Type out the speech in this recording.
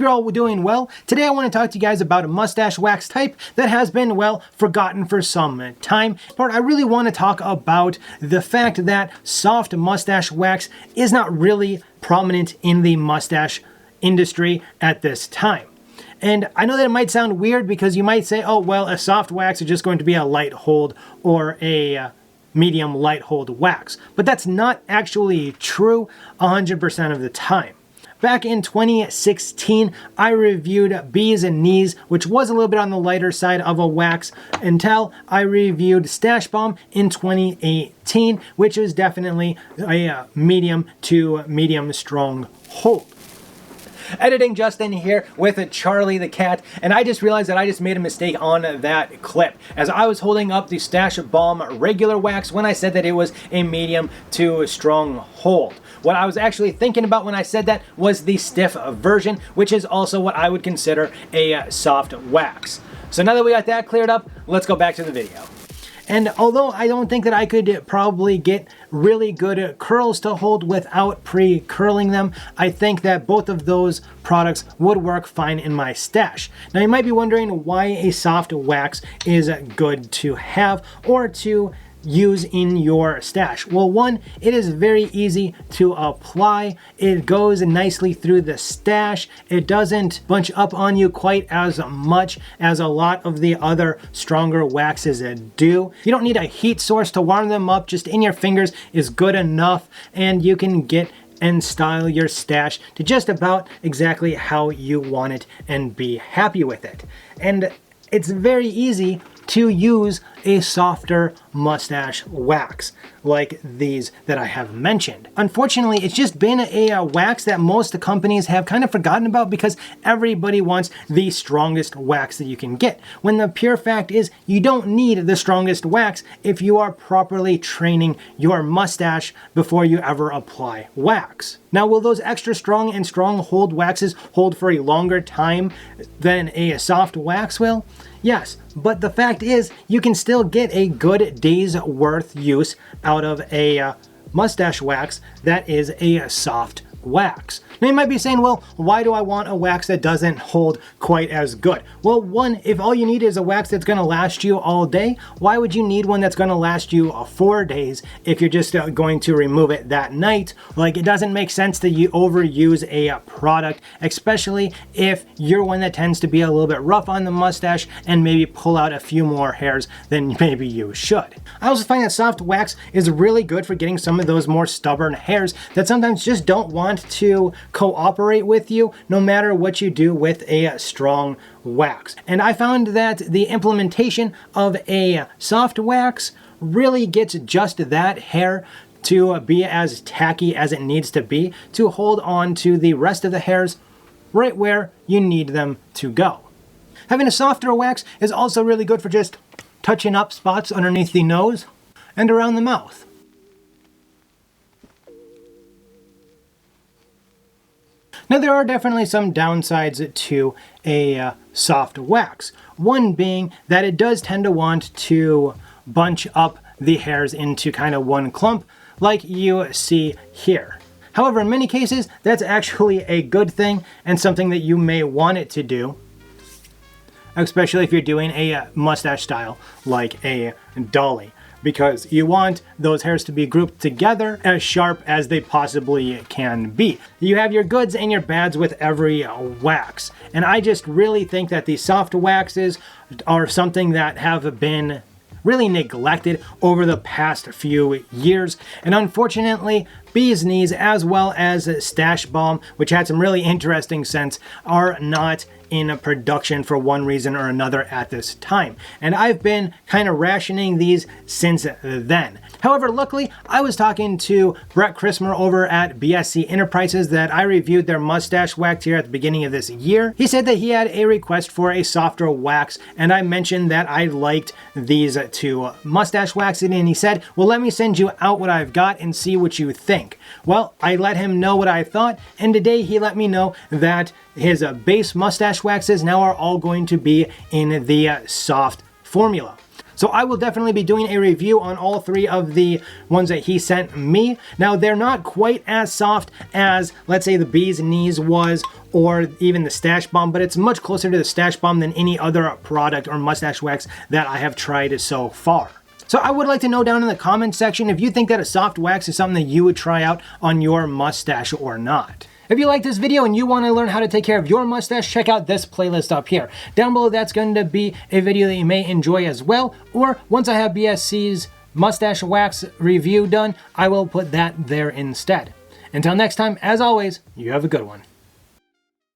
Hope you're all doing well. Today I want to talk to you guys about a mustache wax type that has been, well, forgotten for some time. But I really want to talk about the fact that soft mustache wax is not really prominent in the mustache industry at this time. And I know that it might sound weird because you might say, oh, well, a soft wax is just going to be a light hold or a medium light hold wax. But that's not actually true 100% of the time. Back in 2016, I reviewed Bees and Knees, which was a little bit on the lighter side of a wax, until I reviewed Stash Bomb in 2018, which is definitely a medium to medium strong hold. Editing Justin here with Charlie the cat, and I just realized that I just made a mistake on that clip as I was holding up the Stash Bomb regular wax when I said that it was a medium to strong hold. What I was actually thinking about when I said that was the stiff version, which is also what I would consider a soft wax. So now that we got that cleared up, let's go back to the video. And although I don't think that I could probably get really good curls to hold without pre-curling them, I think that both of those products would work fine in my stash. Now you might be wondering why a soft wax is good to have or to use in your stash. Well, one, it is very easy to apply. It goes nicely through the stash. It doesn't bunch up on you quite as much as a lot of the other stronger waxes do. You don't need a heat source to warm them up. Just in your fingers is good enough, and you can get and style your stash to just about exactly how you want it and be happy with it. And it's very easy to use a softer mustache wax like these that I have mentioned. Unfortunately, it's just been a wax that most companies have kind of forgotten about because everybody wants the strongest wax that you can get, when the pure fact is you don't need the strongest wax if you are properly training your mustache before you ever apply wax. Now, will those extra strong and strong hold waxes hold for a longer time than a soft wax will? Yes, but the fact is you can still get a good day's worth use out of a mustache wax that is a soft wax. Now you might be saying, well, why do I want a wax that doesn't hold quite as good? Well, one, if all you need is a wax that's going to last you all day, why would you need one that's going to last you 4 days if you're just going to remove it that night? Like, it doesn't make sense to overuse a product, especially if you're one that tends to be a little bit rough on the mustache and maybe pull out a few more hairs than maybe you should. I also find that soft wax is really good for getting some of those more stubborn hairs that sometimes just don't want to cooperate with you no matter what you do with a strong wax. And I found that the implementation of a soft wax really gets just that hair to be as tacky as it needs to be to hold on to the rest of the hairs right where you need them to go. Having a softer wax is also really good for just touching up spots underneath the nose and around the mouth. Now, there are definitely some downsides to a soft wax. One being that it does tend to want to bunch up the hairs into kind of one clump like you see here. However, in many cases, that's actually a good thing and something that you may want it to do, especially if you're doing a mustache style like a dolly, because you want those hairs to be grouped together as sharp as they possibly can be. You have your goods and your bads with every wax. And I just really think that the soft waxes are something that have been really neglected over the past few years. And unfortunately, Bees Knees as well as Stash Bomb, which had some really interesting scents, are not in production for one reason or another at this time. And I've been kind of rationing these since then. However, luckily, I was talking to Brett Christmer over at BSC Enterprises that I reviewed their mustache wax here at the beginning of this year. He said that he had a request for a softer wax, and I mentioned that I liked these two mustache waxes, and he said, well, let me send you out what I've got and see what you think. Well, I let him know what I thought, and today he let me know that his base mustache waxes now are all going to be in the soft formula. So I will definitely be doing a review on all 3 of the ones that he sent me. Now, they're not quite as soft as, let's say, the Bee's Knees was, or even the Stash Bomb, but it's much closer to the Stash Bomb than any other product or mustache wax that I have tried so far. So I would like to know down in the comment section if you think that a soft wax is something that you would try out on your mustache or not. If you like this video and you want to learn how to take care of your mustache, check out this playlist up here. Down below, that's going to be a video that you may enjoy as well, or once I have BSC's mustache wax review done, I will put that there instead. Until next time, as always, you have a good one.